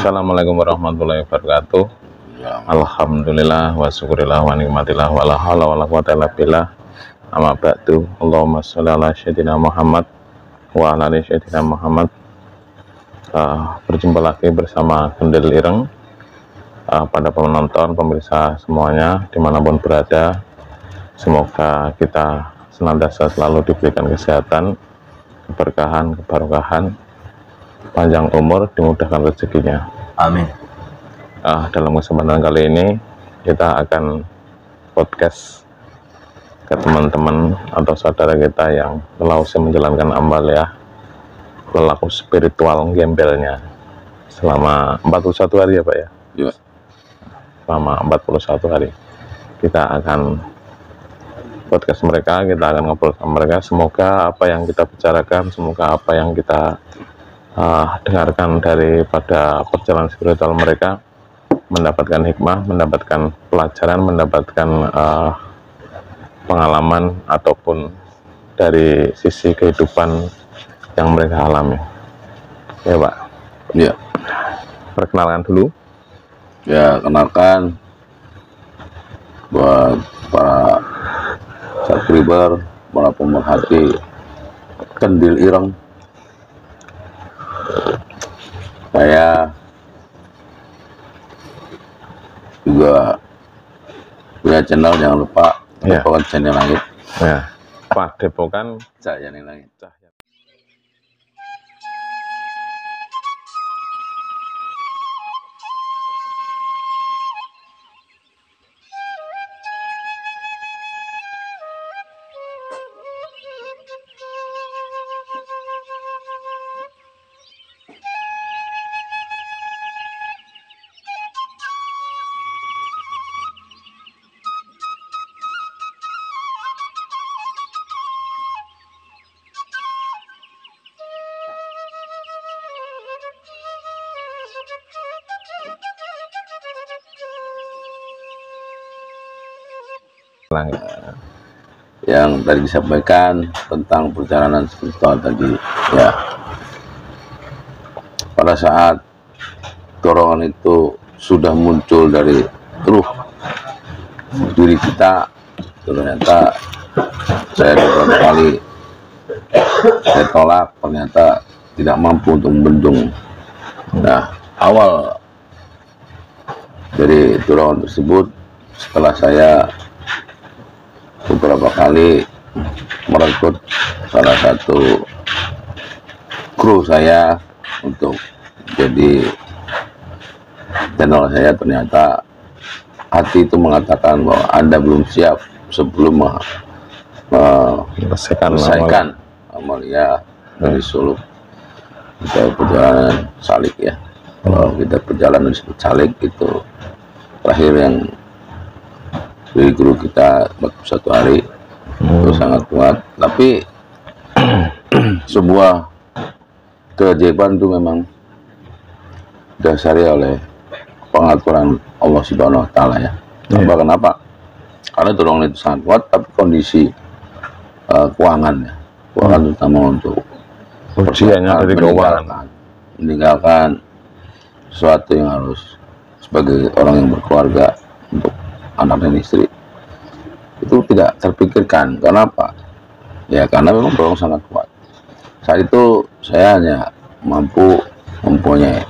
Assalamualaikum warahmatullahi wabarakatuh. Alhamdulillah wa syukurillah wa nikmatillah wa la haula wa la quwata illa billah. Amma ba'du. Allahumma sholli ala sayyidina Muhammad wa ala ali sayyidina Muhammad. Berjumpa lagi bersama Kendil Ireng. Pada penonton, pemirsa semuanya dimanapun berada, semoga kita senantiasa selalu diberikan kesehatan, keberkahan, kebarokahan, panjang umur, dimudahkan rezekinya. Amin. Dalam kesempatan kali ini kita akan podcast ke teman-teman atau saudara kita yang telah usia menjalankan amalia pelaku spiritual gembelnya selama 41 hari ya Pak ya? Iya. Selama 41 hari kita akan podcast mereka, kita akan ngobrol sama mereka. Semoga apa yang kita bicarakan, semoga apa yang kita dengarkan daripada perjalanan spiritual mereka mendapatkan hikmah, mendapatkan pelajaran, mendapatkan pengalaman ataupun dari sisi kehidupan yang mereka alami. Ya Pak. Ya. Perkenalkan dulu. Ya, kenalkan buat para subscriber, para pemerhati Kendil Ireng. Saya juga punya channel, jangan lupa Padepokan Channel Langit. Ya, Padepokan Channel Langit. Langit. Yang tadi disampaikan tentang perjalanan spiritual tadi, ya, pada saat dorongan itu sudah muncul dari ruh diri kita, ternyata saya beberapa kali saya tolak, ternyata tidak mampu untuk membendung. Nah, awal dari dorongan tersebut, setelah saya beberapa kali merekrut salah satu kru saya untuk jadi channel saya, ternyata hati itu mengatakan bahwa Anda belum siap sebelum menyelesaikan amalia dari suluk. Kita perjalanan salik ya, kalau kita perjalanan disebut salik itu terakhir yang dari guru kita 41 hari itu sangat kuat, tapi sebuah keajaiban itu memang dasari oleh pengaturan Allah Subhanahu wa Ta'ala ya. Kenapa? Karena dorongan itu sangat kuat, tapi kondisi keuangan ya, keuangan terutama untuk ujiannya dari keuangan, meninggalkan sesuatu yang harus sebagai orang yang berkeluarga untuk anak dan istri itu tidak terpikirkan. Kenapa? Ya karena memang dorongan sangat kuat. Saat itu saya hanya mampu mempunyai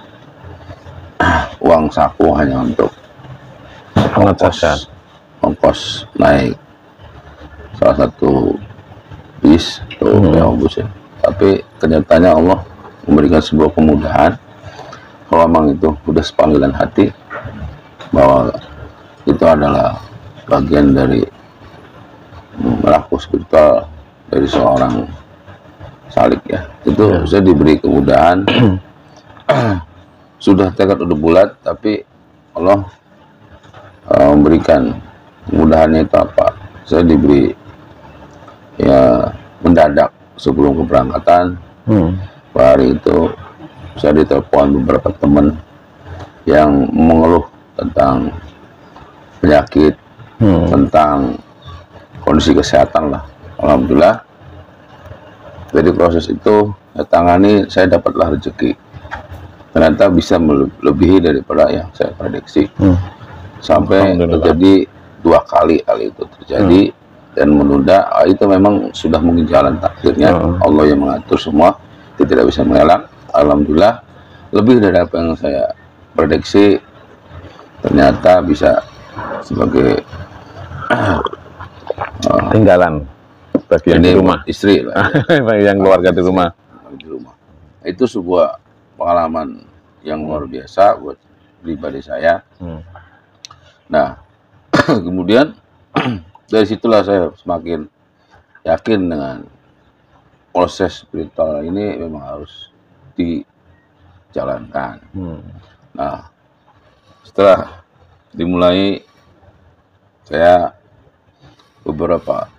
uang saku hanya untuk ongkos naik salah satu bis atau bus ya. Tapi kenyataannya Allah memberikan sebuah kemudahan. Kalau memang itu sudah sepanggilan hati bahwa itu adalah bagian dari melaku spiritual dari seorang salik ya, itu saya diberi kemudahan. Sudah tekad udah bulat, tapi Allah memberikan kemudahannya itu apa? Saya diberi ya mendadak sebelum keberangkatan. Hari itu saya ditelepon beberapa teman yang mengeluh tentang penyakit, tentang kondisi kesehatan lah. Alhamdulillah dari proses itu saya tangani, saya dapatlah rezeki ternyata bisa melebihi daripada yang saya prediksi. Sampai terjadi 2 kali hal itu terjadi dan menunda. Itu memang sudah mungkin jalan takdirnya. Allah yang mengatur semua, kita tidak bisa mengelak. Alhamdulillah lebih dari apa yang saya prediksi, ternyata bisa sebagai tinggalan bagi yang di rumah, istri lah, bagi yang keluarga di rumah. Itu sebuah pengalaman yang luar biasa buat pribadi saya. Nah, kemudian dari situlah saya semakin yakin dengan proses spiritual ini memang harus dijalankan. Nah, setelah dimulai, saya beberapa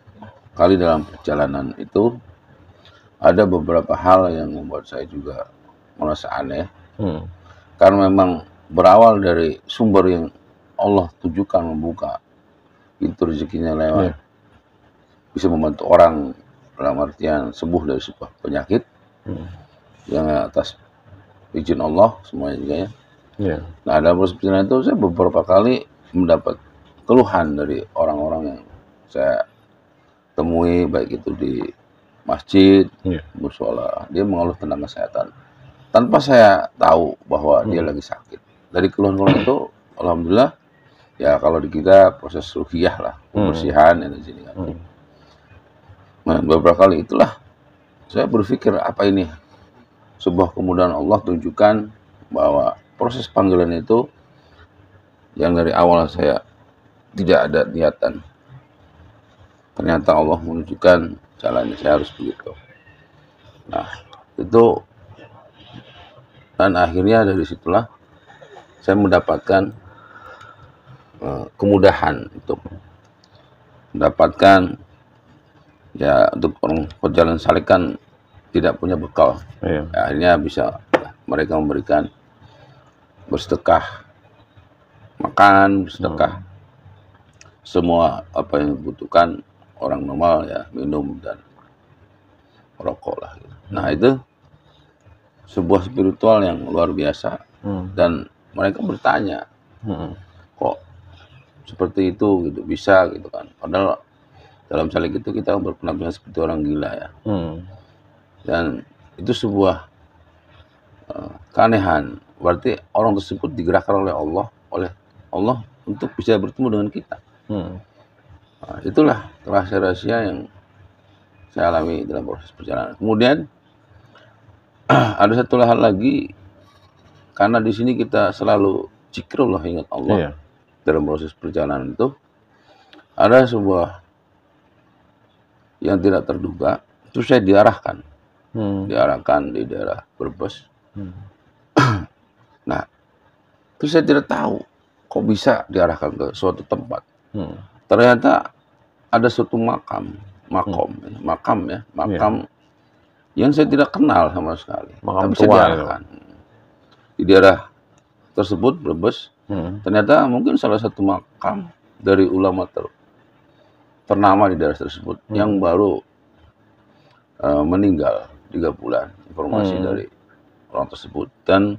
kali dalam perjalanan itu ada beberapa hal yang membuat saya juga merasa aneh. Karena memang berawal dari sumber yang Allah tujukan membuka pintu rezekinya lewat bisa membantu orang dalam artian sembuh dari sebuah penyakit yang atas izin Allah semuanya juga ya. Nah, dalam proses perjalanan itu saya beberapa kali mendapat keluhan dari orang-orang yang saya temui, baik itu di masjid, musola, dia mengeluh tentang kesehatan tanpa saya tahu bahwa dia lagi sakit. Dari keluhan-keluhan itu, alhamdulillah, ya kalau di kita proses ruhiyah lah, pembersihan energi negatif. Nah, beberapa kali itulah saya berpikir, apa ini sebuah kemudahan Allah tunjukkan bahwa proses panggilan itu yang dari awal saya tidak ada niatan, ternyata Allah menunjukkan jalannya, saya harus begitu. Nah, itu, dan akhirnya dari situlah saya mendapatkan kemudahan untuk mendapatkan, ya, untuk orang perjalanan saleh kan tidak punya bekal. Ya, akhirnya bisa mereka memberikan bersedekah makan, bersedekah semua apa yang dibutuhkan orang normal, ya, minum dan rokok lah gitu. Nah, itu sebuah spiritual yang luar biasa. Dan mereka bertanya, kok seperti itu gitu, bisa gitu kan, padahal dalam salik itu kita berpenampilan seperti orang gila ya. Dan itu sebuah keanehan, berarti orang tersebut digerakkan oleh Allah untuk bisa bertemu dengan kita. Nah, itulah rahasia-rahasia yang saya alami dalam proses perjalanan. Kemudian ada satu hal lagi, karena di sini kita selalu zikrullah, ingat Allah. Dalam proses perjalanan itu ada sebuah yang tidak terduga, itu saya diarahkan di daerah Brebes. Nah, itu saya tidak tahu kok bisa diarahkan ke suatu tempat. Ternyata ada suatu makam yang saya tidak kenal sama sekali. Makam tapi saya tua diarahkan di daerah tersebut, Brebes. Ternyata mungkin salah satu makam dari ulama ternama di daerah tersebut yang baru meninggal 3 bulan, informasi dari orang tersebut. Dan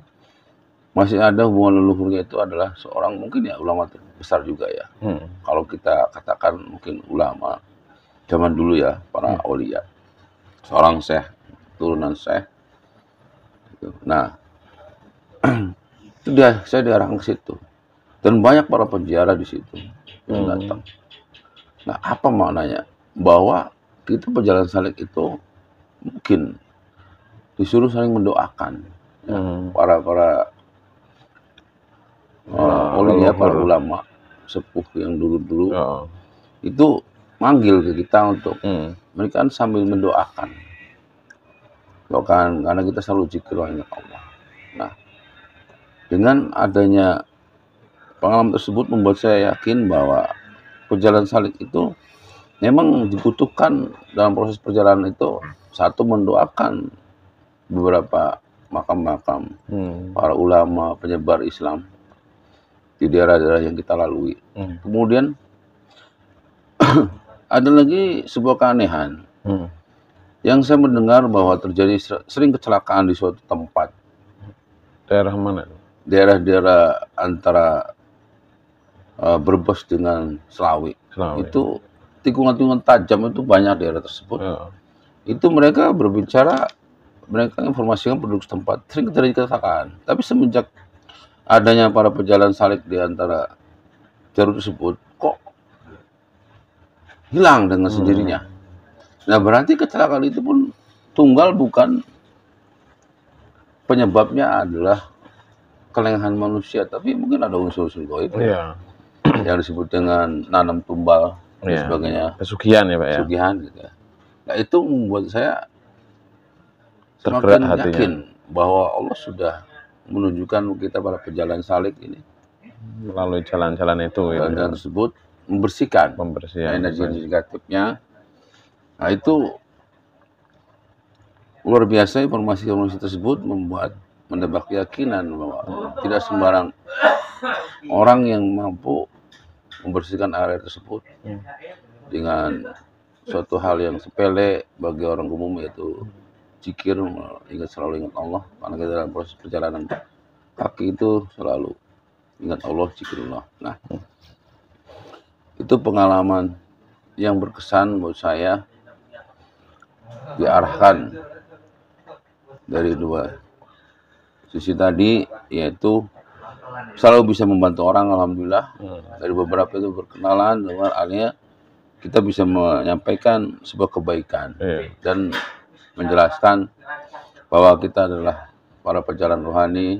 masih ada hubungan leluhurnya, itu adalah seorang mungkin ya ulama besar juga ya. Kalau kita katakan mungkin ulama zaman dulu ya, para aulia, seorang syekh, turunan syekh. Nah, itu saya diarahkan ke situ, dan banyak para penjara di situ yang datang. Nah, apa maknanya? Bahwa kita perjalanan saleh itu mungkin disuruh saling mendoakan, ya, para para ulama sepuh yang dulu itu manggil ke kita untuk mereka sambil mendoakan, karena kita selalu zikir Allah. Nah, dengan adanya pengalaman tersebut membuat saya yakin bahwa perjalanan saleh itu memang dibutuhkan dalam proses perjalanan itu. Satu, mendoakan beberapa makam-makam para ulama penyebar Islam di daerah-daerah yang kita lalui. Kemudian ada lagi sebuah keanehan yang saya mendengar bahwa terjadi sering kecelakaan di suatu tempat Daerah mana? daerah-daerah antara Brebes dengan Selawi. Selawi. Itu tikungan-tikungan tajam itu banyak daerah tersebut. Ya. Itu mereka berbicara, mereka informasikan penduduk setempat, sering terjadi kecelakaan. Tapi semenjak adanya para pejalan salib di antara jalur tersebut, kok hilang dengan sendirinya. Nah, berarti kecelakaan itu pun tunggal bukan penyebabnya adalah kelengahan manusia, tapi mungkin ada unsur-unsur gaib Iya. yang disebut dengan nanam tumbal dan Iya. sebagainya, Pesugihan ya, Pak ya. pesugihan gitu ya. Nah, itu membuat saya Tergerak semakin hatinya. yakin bahwa Allah sudah menunjukkan kita para pejalan salib ini, Melalui jalan-jalan itu gitu. jalan-jalan tersebut membersihkan Pembersihan. energi negatifnya. Nah, itu luar biasa, informasi-informasi tersebut membuat mendapat keyakinan bahwa tidak sembarang orang yang mampu membersihkan area tersebut dengan suatu hal yang sepele bagi orang umum, yaitu zikir, selalu ingat Allah. Karena kita dalam proses perjalanan kaki itu selalu ingat Allah, zikirullah. Nah, itu pengalaman yang berkesan buat saya, diarahkan dari dua sisi tadi, yaitu selalu bisa membantu orang. Alhamdulillah, dari beberapa itu berkenalan dengan alia, kita bisa menyampaikan sebuah kebaikan dan menjelaskan bahwa kita adalah para pejalan rohani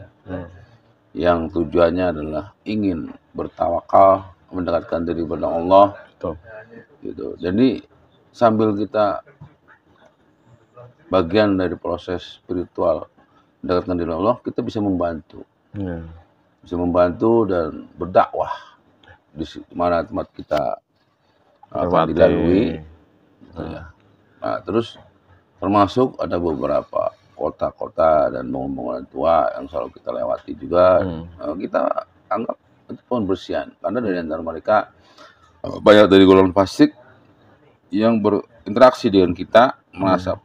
yang tujuannya adalah ingin bertawakal, mendekatkan diri kepada Allah. Betul. Gitu. Jadi sambil kita bagian dari proses spiritual mendekatkan diri Allah, kita bisa membantu, bisa membantu dan berdakwah di mana tempat kita akan dilalui. Gitu ya. Nah, terus termasuk ada beberapa kota-kota dan bangunan tua yang selalu kita lewati juga. Kita anggap itu pembersihan, karena dari antara mereka banyak dari golongan fasik yang berinteraksi dengan kita, merasa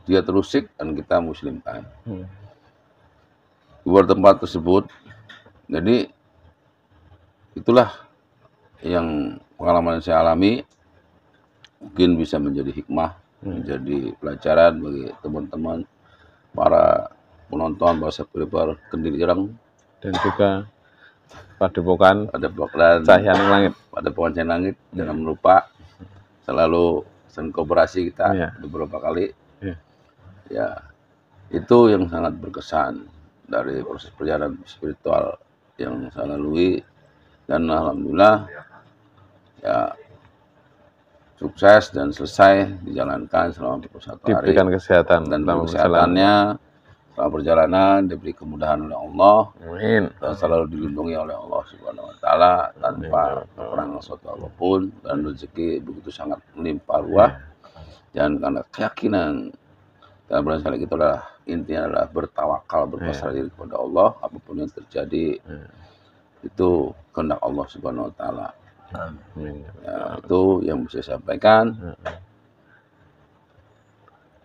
dia terusik dan kita muslimkan. Di luar tempat tersebut. Jadi itulah yang pengalaman yang saya alami, mungkin bisa menjadi hikmah, menjadi pelajaran bagi teman-teman para penonton, para subscriber Kendil Ireng Dan juga Padepokan Cahaya Langit. Padepokan Cahaya Langit. Jangan lupa selalu kooperasi kita beberapa kali. Ya, itu yang sangat berkesan dari proses perjalanan spiritual yang saya lalui, dan alhamdulillah ya sukses dan selesai dijalankan selama 21 hari. Diberikan kesehatan dan kesehatannya selama perjalanan, diberi kemudahan oleh Allah. Amin. Dan selalu dilindungi oleh Allah Subhanahu wa taala tanpa kekurangan suatu apapun, dan rezeki begitu sangat melimpah ruah. Dan karena keyakinan dalam bulan salib itu adalah intinya adalah bertawakal, berpasrah diri kepada Allah, apapun yang terjadi itu kehendak Allah Subhanahu wa taala. Ya, itu yang bisa saya sampaikan.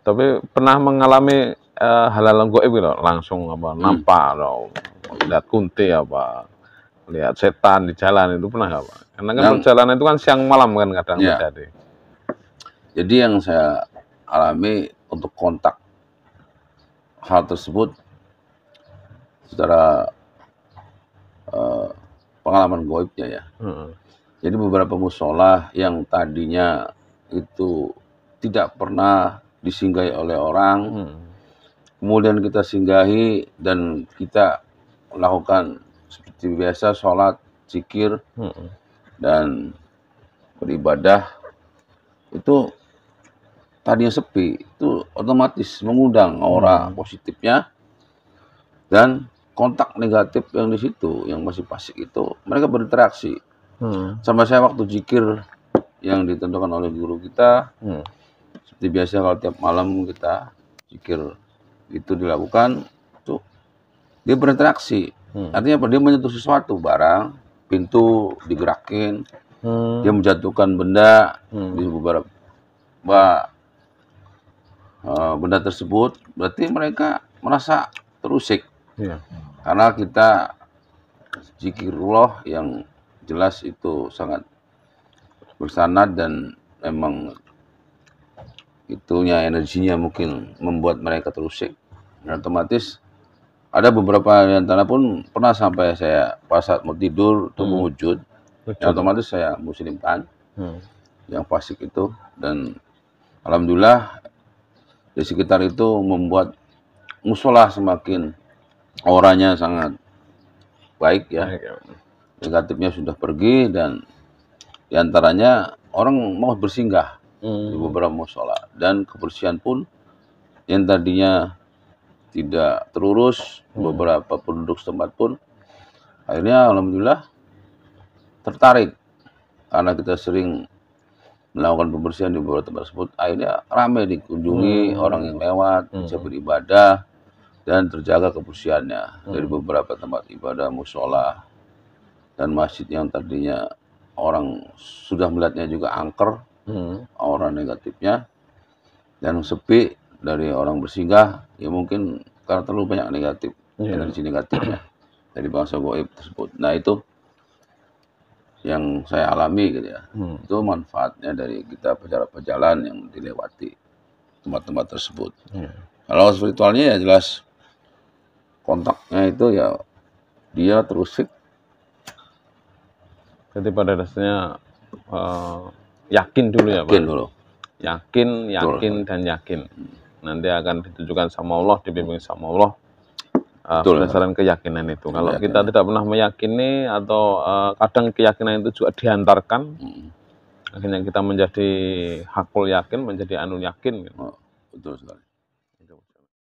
Tapi pernah mengalami hal-hal gaib gitu, langsung apa nampak atau lihat kunti apa, lihat setan di jalan, itu pernah nggak Pak? Karena kan perjalanan itu kan siang malam kan kadang terjadi. Jadi yang saya alami untuk kontak hal tersebut secara pengalaman gaibnya ya. Jadi beberapa musola yang tadinya itu tidak pernah disinggahi oleh orang, kemudian kita singgahi dan kita melakukan seperti biasa, sholat, zikir, dan beribadah. Itu tadinya sepi, itu otomatis mengundang aura positifnya, dan kontak negatif yang di situ, yang masih fasik itu, mereka berinteraksi. Sama saya waktu zikir yang ditentukan oleh guru kita, seperti biasa kalau tiap malam kita zikir itu dilakukan, tuh dia berinteraksi. Artinya apa? Dia menyentuh sesuatu, barang, pintu digerakin, dia menjatuhkan benda di beberapa benda tersebut, berarti mereka merasa terusik. Iya. Karena kita zikirullah yang jelas itu sangat bersanad dan memang itunya energinya mungkin membuat mereka terusik. Dan otomatis ada beberapa di antara pun pernah sampai saya pas saat mau tidur itu mewujud. Ya, otomatis saya muslimkan yang fasik itu, dan alhamdulillah di sekitar itu membuat musola semakin auranya sangat baik ya. Negatifnya sudah pergi dan diantaranya orang mau bersinggah di beberapa musola, dan kebersihan pun yang tadinya tidak terurus, beberapa penduduk setempat pun akhirnya alhamdulillah tertarik karena kita sering melakukan pembersihan di beberapa tempat tersebut. Akhirnya ramai dikunjungi orang yang lewat, bisa beribadah dan terjaga kebersihannya dari beberapa tempat ibadah, musola dan masjid yang tadinya orang sudah melihatnya juga angker, aura negatifnya, dan sepi dari orang bersinggah, ya mungkin karena terlalu banyak negatif, energi negatifnya dari bangsa gaib tersebut. Nah itu yang saya alami gitu ya. Itu manfaatnya dari kita pejalan-pejalan yang dilewati tempat-tempat tersebut. Kalau spiritualnya ya jelas kontaknya itu ya dia terusik. Jadi pada dasarnya yakin dulu ya Pak. Yakin dulu. Yakin, dan yakin. Nanti akan ditujukan sama Allah, dibimbing sama Allah. Berdasarkan keyakinan itu. Kalau kita tidak pernah meyakini atau kadang keyakinan itu juga diantarkan, akhirnya kita menjadi hakul yakin, menjadi anu yakin. Oh, betul sekali.